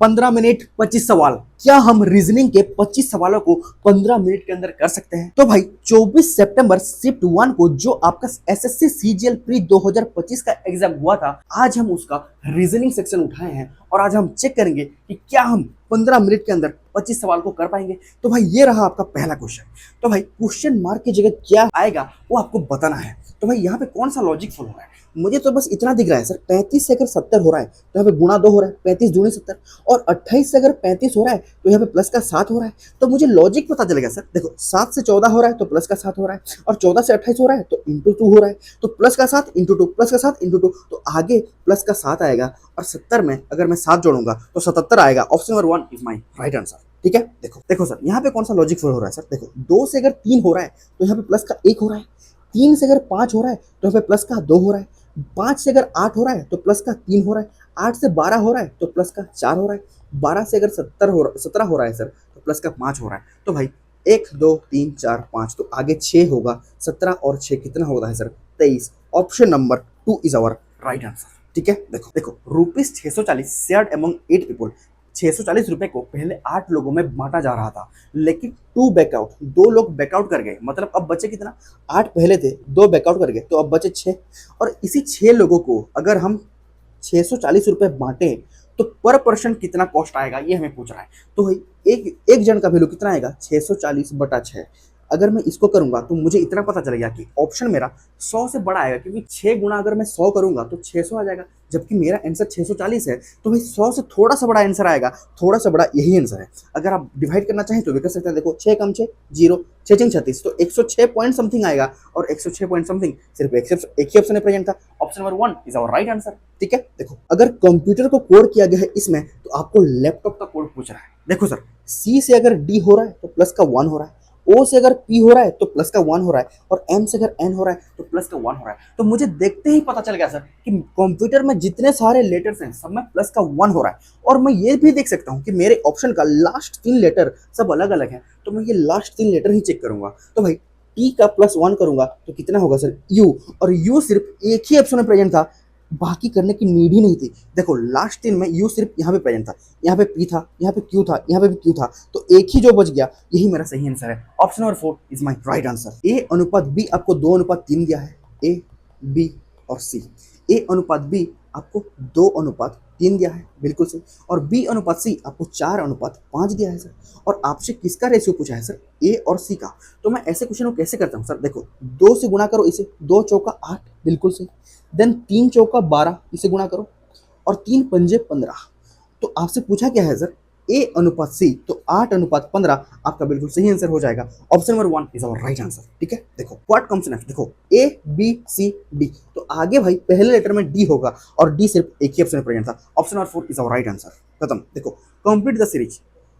15 minute 25 सवाल। क्या हम रीजनिंग के 25 सवालों को 15 मिनट के अंदर कर सकते हैं? तो भाई 24 सितंबर शिफ्ट 1 को जो आपका एसएससी सीजीएल प्री 2025 का एग्जाम हुआ था, आज हम उसका रीजनिंग सेक्शन उठाए हैं और आज हम चेक करेंगे कि क्या हम 15 मिनट के अंदर 25 सवाल को कर पाएंगे। तो भाई ये रहा आपका पहला क्वेश्चन। तो भाई क्वेश्चन मार्क की जगह क्या आएगा वो आपको बताना है। तो भाई यहाँ पे कौन सा लॉजिक फॉलो हो रहा है? मुझे तो बस इतना दिख रहा है सर, 35 से अगर 70 हो रहा है तो यहाँ पे गुणा 2 हो रहा है, 35 दूनी 70, और 28 से अगर 35 हो रहा है तो यहाँ पे प्लस का 7 हो रहा है। तो मुझे लॉजिक पता चलेगा सर। देखो 7 से 14 हो रहा है तो प्लस का 7 हो रहा है, और 14 से 28 हो रहा है तो इंटू 2 हो रहा है, तो प्लस का 7 इंटू 2, प्लस का 7 इंटू 2, तो आगे प्लस का 7 आएगा, और 70 में अगर मैं 7 जोड़ूंगा तो 77 आएगा। Option number 1 is my right answer. ठीक है, देखो देखो सर यहाँ पे कौन सा लॉजिक फॉलो हो रहा है सर। देखो 2 से अगर 3 हो रहा है तो यहाँ पे प्लस का 1 हो रहा है, 3 से अगर 5 हो रहा है तो यहाँ पे प्लस का 2 हो रहा है, 5 से अगर 8 हो रहा है तो प्लस का 3 हो रहा है, 8 से 12 हो रहा है तो प्लस का 4 हो रहा है, 12 से अगर 17 हो रहा है सर तो प्लस का 5 हो रहा है। तो भाई 1 2 3 4 5, तो आगे 6 होगा, 17 और 6 कितना होता है sir? 23। Option number 2 is our right answer. ठीक है, देखो देखो रुपीज 640 शेयर्ड अमंग 8 पीपल। 640 रुपए को पहले 8 लोगों में बांटा जा रहा था, लेकिन 2 बैकआउट, 2 लोग बैकआउट कर गए, मतलब अब बचे कितना? 8 पहले थे, 2 बैकआउट कर गए, तो अब बचे 6। और इसी 6 लोगों को अगर हम 640 रुपए बांटे तो पर पर्सन कितना कॉस्ट आएगा ये हमें पूछ रहा है। तो भाई एक एक जन का वैल्यू कितना आएगा? 640/6। अगर मैं इसको करूंगा तो मुझे इतना पता चलेगा कि ऑप्शन मेरा 100 से बड़ा आएगा, क्योंकि 6 गुना अगर मैं 100 करूंगा तो 600 आ जाएगा, जबकि मेरा आंसर 640 है। तो भाई 100 से थोड़ा सा बड़ा आंसर आएगा, थोड़ा सा बड़ा यही आंसर है। अगर आप डिवाइड करना चाहें तो भी कर सकते हैं। देखो 6 कम 6 0, 6 6 36, तो 106 पॉइंट समथिंग आएगा, और 106 पॉइंट समथिंग सिर्फ एक ही ऑप्शन में प्रेजेंट था। Option number 1 is our right answer. ठीक है, देखो अगर कंप्यूटर को कोड किया गया है इसमें तो आपको लैपटॉप का कोड पूछ रहा है। देखो सर, सी से अगर डी हो रहा है तो प्लस का 1 हो रहा है, ओ से अगर पी हो रहा है तो प्लस का 1 हो रहा है, और एम से अगर एन हो रहा है तो प्लस का 1 हो रहा है। तो मुझे देखते ही पता चल गया सर कि कंप्यूटर में जितने सारे लेटर्स हैं सब में प्लस का 1 हो रहा है। और मैं ये भी देख सकता हूँ कि मेरे ऑप्शन का लास्ट 3 लेटर सब अलग अलग है, तो मैं ये लास्ट 3 लेटर ही चेक करूंगा। तो भाई टी का +1 करूंगा तो कितना होगा सर? यू, और यू सिर्फ एक ही ऑप्शन में प्रेजेंट था, बाकी करने की नीड ही नहीं थी। देखो लास्ट 3 में यू सिर्फ यहाँ पे प्रेजेंट था, यहाँ पे पी था, यहाँ पे क्यू था, यहाँ पे भी क्यू था, तो एक ही जो बच गया, यही मेरा सही आंसर है। Option number 4 is my right answer. A अनुपात बी आपको 2:3 दिया है, ए बी और सी। ए अनुपात बी आपको 2:3 दिया है, बिल्कुल सही, और बी अनुपात सी आपको 4:5 दिया है सर। और आपसे किसका रेशियो पूछा है सर? ए और सी का। तो मैं ऐसे क्वेश्चन को कैसे करता हूँ सर? देखो 2 से गुणा करो इसे, 2 चौका 8, बिल्कुल सही। देन 3 चौका 12, इसे गुणा करो, और 3 पंजे 15। तो आपसे पूछा क्या है सर? ए अनुपात सी, तो 8:15 आपका बिल्कुल सही आंसर हो जाएगा। Option number 1 is our right answer. ठीक है, देखो व्हाट कम्स नेक्स्ट। देखो ए बी सी डी, तो आगे भाई पहले लेटर में डी होगा, और डी सिर्फ एक ही ऑप्शन में प्रेजेंट था। Option number 4 is our right answer. खत्म। देखो कंप्लीट द सीरीज।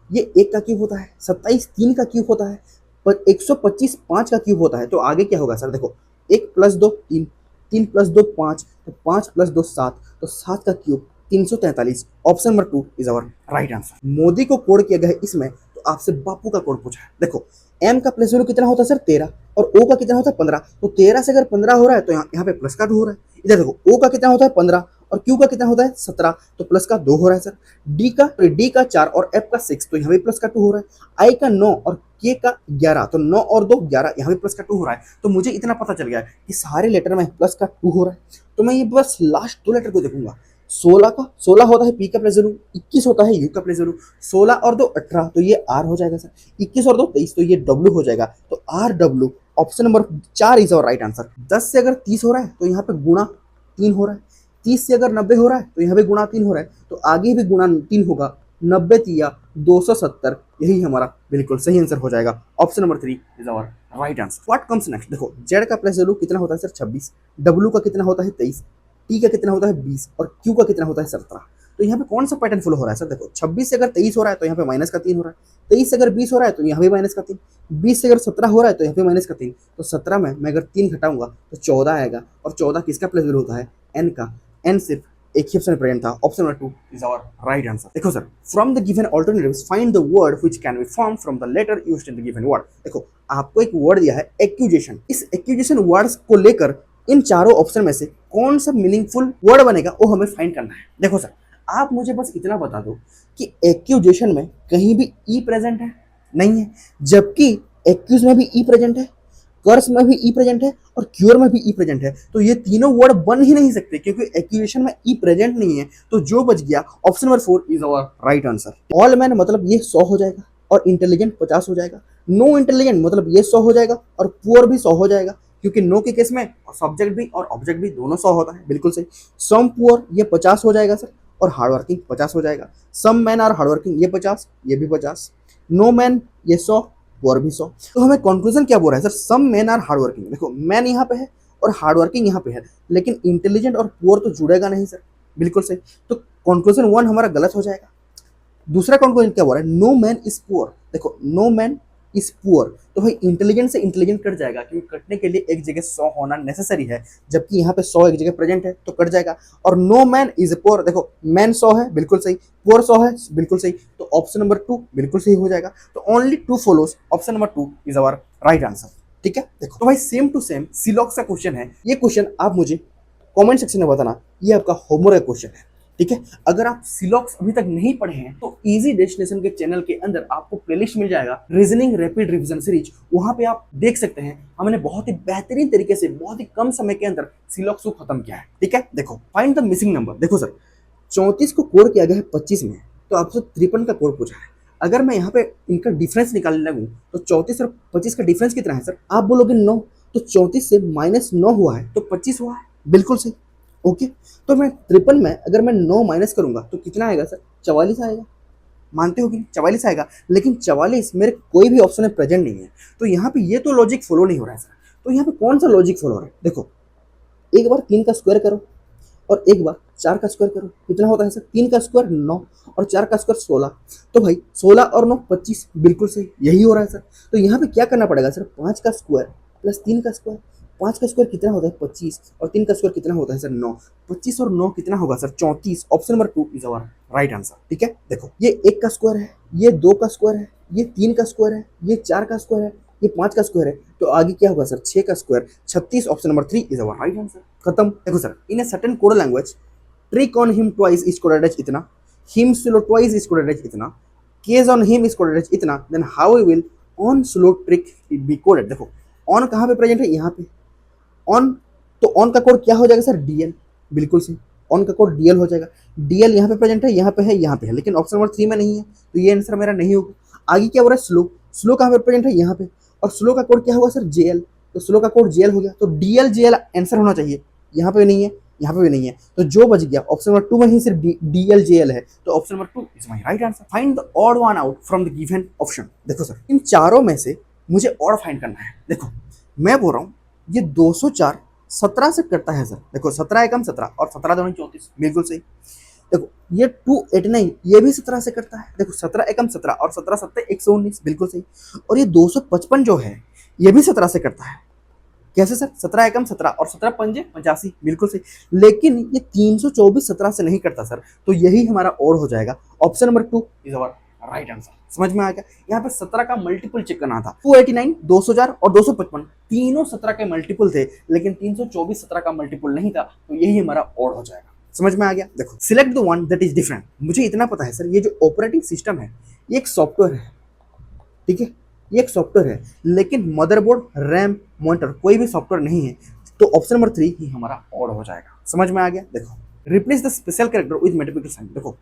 ये 1 का क्यूब होता है, 27 3 का क्यूब होता है, पर 125 5 का क्यूब होता है, तो आगे क्या होगा सर? देखो 1 + 2 3, 3 + 2 5, तो 5 + 2 7, तो 7 का cube 343। Option number 2 is our right answer. Modi को कोड किया गया है इसमें, तो आपसे बापू का कोड पूछा है। देखो एम का प्लस वैल्यू कितना होता है सर? 13, और ओ का कितना होता है? 15। तो 13 से अगर 15 हो रहा है तो यहाँ पे प्लस का 2 हो रहा है। इधर देखो ओ का कितना होता है? 15, और क्यू का कितना होता है? 17, तो प्लस का 2 हो रहा है सर। डी का 4 और एफ का 6, तो यहाँ भी प्लस का 2 हो रहा है। आई का 9 और के का 11, तो 9 और 2 11, यहाँ भी प्लस का 2 हो रहा है। तो मुझे इतना पता चल गया है कि सारे लेटर में प्लस का 2 हो रहा है। तो मैं ये बस लास्ट 2 लेटर को देखूंगा। 16 होता है पी का प्लस वैल्यू, 21 होता है यू का प्लस वैल्यू। 16 और 2 18, तो ये आर हो जाएगा सर। 21 और 2 23, तो ये डब्ल्यू हो जाएगा। तो R W, option number 4 is our right answer. 10 से अगर 30 हो रहा है तो यहाँ पे गुणा 3 हो रहा है। 30 से अगर 90 हो रहा है तो यहाँ पे गुणा 3 हो रहा है, तो आगे भी गुणा 3 होगा। 90 3 270, यही हमारा बिल्कुल सही आंसर हो जाएगा। Option number 3 is our right answer. What comes next. देखो जेड का प्लस वैल्यू कितना होता है सर? 26। डब्ल्यू का कितना होता है? 23। टी का कितना होता है? 20, और क्यू का कितना होता है? 17। तो यहाँ पे कौन सा पैटर्न फॉलो हो रहा है सर? देखो 26 से अगर 23 हो रहा है तो यहाँ पे माइनस का 3 हो रहा है, 23 से अगर 20 हो रहा है तो यहाँ भी माइनस का 3, 20 से अगर 17 हो रहा है तो यहाँ पे माइनस का 3, तो 17 में मैं अगर 3 घटाऊंगा तो 14 आएगा, और 14 किसका प्लस वैल्यू होता है? एन का। एन सिर्फ एक ही ऑप्शन प्रेजेंट था। Option number 2 is our right answer. देखो sir, from the given alternatives find the word which can be form from the letter used in the given word. देखो आपको एक वर्ड दिया है एक्यूजेशन। इस एक्यूजेशन वर्ड्स को लेकर इन चारों ऑप्शन में से कौन सा मीनिंगफुल वर्ड बनेगा वो हमें फाइंड करना है। देखो सर, आप मुझे बस इतना बता दो कि एक्यूजेशन में कहीं भी ई प्रेजेंट है? नहीं है। जबकि एक्यूज में भी ई प्रेजेंट है, कर्स में भी ई प्रेजेंट है और क्योर में भी ई प्रेजेंट है। तो ये तीनों वर्ड बन ही नहीं सकते क्योंकि एक्यूजेशन में ई प्रेजेंट नहीं है। तो जो बच गया option number 4 is our right answer. All man मतलब ये 100 हो जाएगा और इंटेलिजेंट 50 हो जाएगा। नो इंटेलिजेंट मतलब ये 100 हो जाएगा और पुअर भी 100 हो जाएगा क्योंकि नो के केस में सब्जेक्ट भी और ऑब्जेक्ट भी दोनों 100 होता है। बिल्कुल सही। सम पुअर ये 50 हो जाएगा सर और हार्ड वर्किंग 50 हो जाएगा। सम मैन आर हार्ड वर्किंग ये 50, ये भी 50। नो मैन ये 100, पुअर भी 100। तो हमें कंक्लूजन क्या बोल रहा है sir? Some man are hard working. देखो मैन यहाँ पे है और हार्ड वर्किंग यहाँ पे है, लेकिन इंटेलिजेंट और पुअर तो जुड़ेगा नहीं सर। बिल्कुल सही। तो कंक्लूजन 1 हमारा गलत हो जाएगा। दूसरा कंक्लूजन क्या बोल रहा है? No man is poor. देखो नो मैन इज पुअर, तो भाई इंटेलिजेंट से इंटेलिजेंट कट जाएगा क्योंकि कटने के लिए एक जगह 100 होना नेसेसरी है, जबकि यहाँ पे 100 एक जगह प्रेजेंट है तो कट जाएगा। और नो मैन इज पुअर, देखो मैन 100 है बिल्कुल सही, पुअर 100 है बिल्कुल सही, तो ऑप्शन नंबर 2 बिल्कुल सही हो जाएगा। तो only 2 follows, option number 2 is our right answer. ठीक है। देखो तो भाई सेम टू सेम सिलॉक्स का क्वेश्चन है। ये क्वेश्चन आप मुझे कमेंट सेक्शन में बताना, ये आपका होमवर्क क्वेश्चन है। ठीक है। अगर आप सिलॉक्स अभी तक नहीं पढ़े हैं तो इजी डेस्टिनेशन के चैनल के अंदर आपको प्लेलिस्ट मिल जाएगा, रीजनिंग रैपिड रिवीजन सीरीज। वहां पे आप देख सकते हैं हमने बहुत ही बेहतरीन तरीके से बहुत ही कम समय के अंदर सिलॉक्स को खत्म किया है। ठीक है। देखो फाइंड द मिसिंग नंबर। देखो सर 34 को कोड किया गया है 25 में, तो आपसे 53 का कोड पूछा है। अगर मैं यहाँ पे इनका डिफरेंस निकालने लगूँ तो 34 और 25 का डिफरेंस कितना है सर? आप बोलोगे 9, तो 34 से -9 हुआ है तो 25 हुआ है। बिल्कुल सही। ओके। तो मैं 53 में अगर मैं 9 माइनस करूंगा तो कितना आएगा सर? 44 आएगा। मानते हो कि 44 आएगा, लेकिन 44 मेरे कोई भी ऑप्शन में प्रेजेंट नहीं है। तो यहाँ पे ये तो लॉजिक फॉलो नहीं हो रहा है सर। तो यहाँ पे कौन सा लॉजिक फॉलो हो रहा है? देखो एक बार 3 का स्क्वायर करो और एक बार 4 का स्क्वायर करो, कितना होता है सर? 3 का स्क्वायर 9 और 4 का स्क्वायर 16। तो भाई 16 और 9 25, बिल्कुल सही, यही हो रहा है सर। तो यहाँ पे क्या करना पड़ेगा सर? 5 का स्क्वायर प्लस 3 का स्क्वायर। 5 का स्क्वायर कितना होता है? 25 और 3 का स्क्वायर कितना होता है सर? 9। 25 और 9 कितना होगा sir? 34। Option number 2 is our right answer. ठीक है। देखो ये 1 का स्क्वायर है, ये 2 का स्क्वायर है, ये 3 का स्क्वायर है, ये 4 का स्क्वायर है, ये 5 का स्क्वायर है, तो आगे क्या होगा सर? 6 का square 36। Option number 3 is our right answer. खत्म। देखो sir in a certain code language trick on him twice is coded as इतना, him slow twice is coded as इतना, case on him is coded as इतना, then how will on slow trick be coded. देखो on कहाँ पे present है? यहाँ पे on, तो ऑन का कोड क्या हो जाएगा सर? डीएल। बिल्कुल सही, ऑन का कोड डीएल हो जाएगा। डीएल यहाँ पे प्रेजेंट है, यहाँ पे है, यहाँ पे है, लेकिन ऑप्शन नंबर 3 में नहीं है, तो ये आंसर मेरा नहीं होगा। आगे क्या हो रहा है? स्लो। स्लो कहाँ पे प्रेजेंट है? यहाँ पे, और स्लो का कोड क्या होगा सर? जेएल। तो स्लो का कोड जेएल हो गया, तो डीएल जेएल आंसर होना चाहिए। यहाँ पे नहीं है, यहाँ पे भी नहीं है, तो जो बच गया ऑप्शन नंबर 2 में ही सिर्फ डीएल जेएल है, तो option number 2 is my right answer. Find the odd one out from the given option. देखो सर इन चारों में से मुझे ऑड फाइंड करना है। देखो मैं बोल रहा हूँ ये 204 17 से करता है सर। देखो 17 एकम 17 और 17 दूनी 34, बिल्कुल सही। देखो ये 289 ये भी 17 से करता है। देखो 17 एकम 17 और 17 सत्ते 119, बिल्कुल सही। और ये 255 जो है ये भी 17 से करता है। कैसे सर? 17 एकम 17 और 17 पंजे 85, बिल्कुल सही। लेकिन ये 324 17 से नहीं करता सर, तो यही हमारा और हो जाएगा। Option number 2 is our right answer. समझ में आ गया? यहाँ पे 17 का मल्टीपल चेक करना था। 289, 204 और 255 तीनों 17 के मल्टीपल थे, लेकिन 324 17 का मल्टीपल नहीं था, तो यही हमारा और हो जाएगा। समझ में आ गया? देखो select the one that is different. मुझे इतना पता है सर ये जो ऑपरेटिंग सिस्टम है ये एक सॉफ्टवेयर है। ठीक है, ये एक सॉफ्टवेयर है, लेकिन मदरबोर्ड, रैम, मॉनिटर कोई भी सॉफ्टवेयर नहीं है, तो ऑप्शन नंबर 3 ही हमारा और हो जाएगा। समझ में आ गया? देखो replace the special character with multiplication sign. देखो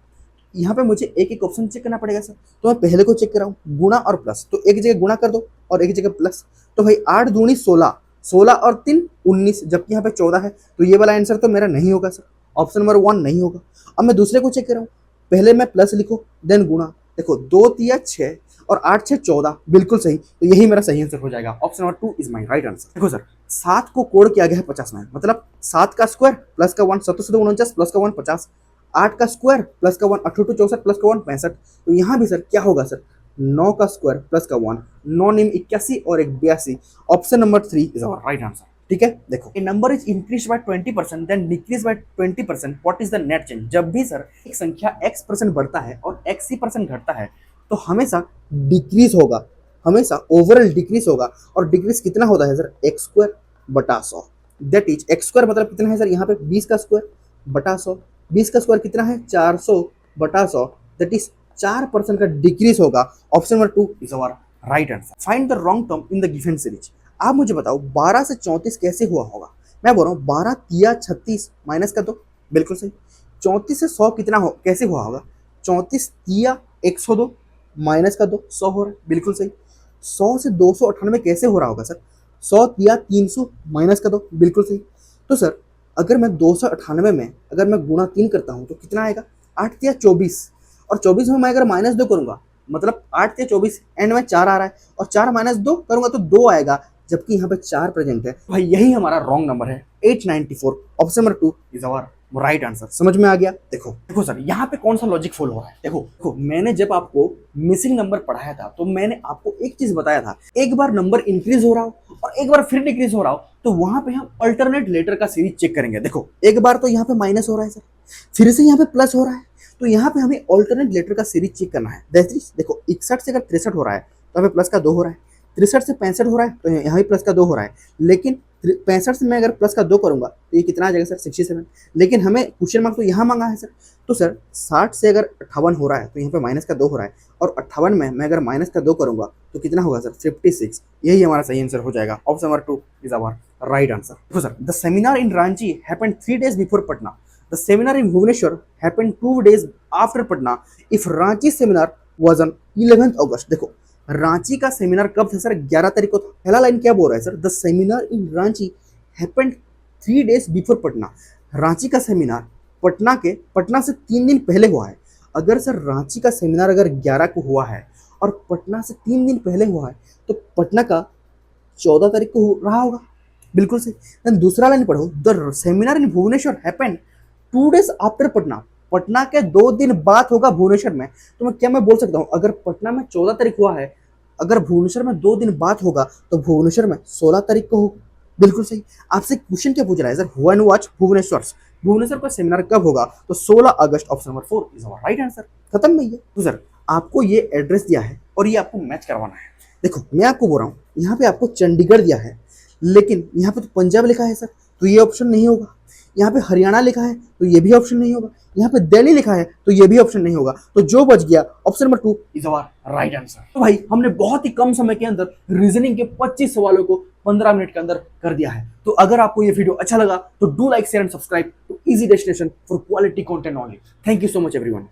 यहाँ पे मुझे एक एक ऑप्शन चेक करना पड़ेगा सर, तो मैं पहले को चेक कर रहा हूँ गुणा और प्लस, तो एक जगह गुणा कर दो और एक जगह प्लस। तो भाई 8 दूनी 16, 16 और 3 19, जबकि यहाँ पे 14 है, तो ये वाला आंसर तो मेरा नहीं होगा सर, ऑप्शन नंबर 1 नहीं होगा। अब मैं दूसरे को चेक कर रहा हूँ, पहले मैं प्लस लिखो देन गुणा। देखो 2 तिया 6 और 8 6 14, बिल्कुल सही, तो यही मेरा सही आंसर हो जाएगा। Option number 2 is my right answer. देखो सर 7 को कोड किया गया है 50 में, मतलब 7 का स्क्वायर प्लस का 1 7 49 प्लस का 1 50, 8 का स्क्वायर प्लस का 1 अट्ठू 64 प्लस का 1 65। तो यहाँ भी सर क्या होगा सर? 9 का स्क्वायर प्लस का 1 9 निम 81 और 1 82। Option number 3 is our right answer. ठीक है। देखो a number is increase by 20% then decrease by 20%, what is the net change. जब भी सर एक संख्या x% बढ़ता है और x% घटता है तो हमेशा डिक्रीज होगा, हमेशा ओवरऑल डिक्रीज होगा। और डिक्रीज कितना होता है सर? x² बटा 100, दैट इज x² मतलब कितना है सर? यहाँ पे 20 का स्क्वायर बटा 100, 20 का स्क्वायर कितना है 400 बटा 100, दैट इज 4% का डिक्रीज होगा। Option number 2 is our right answer. Find the wrong term in the given series. आप मुझे बताओ 12 से 34 कैसे हुआ होगा। मैं बोल रहा हूँ 12 तिया 36 माइनस का 2, बिल्कुल सही। 34 से 100 कितना हो कैसे हुआ होगा, 34 तिया 102 माइनस का 2, 100 हो रहा है, बिल्कुल सही। 100 से 298 कैसे हो रहा होगा सर, 100 तिया 300 माइनस का 2, बिल्कुल सही। तो सर अगर मैं 298 में अगर मैं गुणा 3 करता हूँ तो कितना आएगा, 8 तिया 24, और 24 में मैं अगर माइनस 2 करूंगा मतलब 8 तिया 24, एंड में 4 आ रहा है, और 4 माइनस 2 करूंगा तो 2 आएगा, जबकि यहाँ पे 4 प्रेजेंट है। भाई यही हमारा रॉन्ग नंबर है 894। Option number 2 is our right answer. समझ में आ गया। देखो देखो सर यहाँ पे कौन सा लॉजिक फॉलो हो रहा है। देखो देखो मैंने जब आपको मिसिंग नंबर पढ़ाया था तो मैंने आपको एक चीज बताया था, एक बार नंबर इंक्रीज हो रहा हो और एक बार फिर डिक्रीज हो रहा हो तो वहां पे हम अल्टरनेट लेटर का सीरीज चेक करेंगे। देखो एक बार तो यहाँ पे माइनस हो रहा है सर, फिर से यहाँ पे प्लस हो रहा है, तो यहाँ पे हमें अल्टरनेट लेटर का सीरीज चेक करना है। देखो 61 से अगर 63 हो रहा है तो हमें प्लस का 2 हो रहा है, 63 से 65 हो रहा है तो यहाँ भी प्लस का 2 हो रहा है, लेकिन 65 से मैं अगर प्लस का 2 करूंगा तो ये कितना आ जाएगा सर 67। लेकिन हमें क्वेश्चन मार्क तो यहाँ मांगा है सर, तो सर 60 से अगर 58 हो रहा है तो यहाँ पे माइनस का 2 हो रहा है, और 58 में मैं अगर माइनस का 2 करूंगा तो कितना होगा सर 56। यही हमारा सही आंसर हो जाएगा। Option number 2 is our right answer. देखो sir the seminar in Ranchi happened 3 days before Patna, the seminar in Bhubaneswar happened 2 days after Patna, if Ranchi seminar was on 11th August। देखो रांची का सेमिनार कब था सर, 11 तारीख को था। पहला लाइन क्या बोल रहा है sir, the seminar in Ranchi happened 3 days before Patna. Ranchi का सेमिनार पटना से 3 दिन पहले हुआ है। अगर सर रांची का सेमिनार अगर 11 को हुआ है और पटना से 3 दिन पहले हुआ है तो पटना का 14 तारीख को रहा होगा, बिल्कुल सही। देन दूसरा लाइन पढ़ो, the seminar in Bhubaneswar happened 2 days after Patna. Patna के 2 दिन बाद होगा भुवनेश्वर में, तो मैं बोल सकता हूँ अगर पटना में 14 तारीख हुआ है, अगर भुवनेश्वर में 2 दिन बाद होगा तो भुवनेश्वर में 16 तारीख को होगा, बिल्कुल सही। आपसे क्वेश्चन क्या पूछ रहा है सर, व्हेन वाज भुवनेश्वर का सेमिनार कब होगा, तो 16 अगस्त। Option number 4 is our right answer. खत्म नहीं है। तो सर आपको ये एड्रेस दिया है और ये आपको मैच करवाना है। देखो मैं आपको बोल रहा हूँ यहाँ पे आपको चंडीगढ़ दिया है, लेकिन यहाँ पे तो पंजाब लिखा है सर, तो ये ऑप्शन नहीं होगा। यहाँ पे हरियाणा लिखा है तो ये भी ऑप्शन नहीं होगा। यहाँ पे दिल्ली लिखा है तो ये भी ऑप्शन नहीं होगा। तो जो बच गया option number 2 is our right answer. तो भाई हमने बहुत ही कम समय के अंदर रीजनिंग के 25 सवालों को 15 मिनट के अंदर कर दिया है। तो अगर आपको ये वीडियो अच्छा लगा तो do like share and subscribe to easy destination for quality content only. Thank you so much everyone.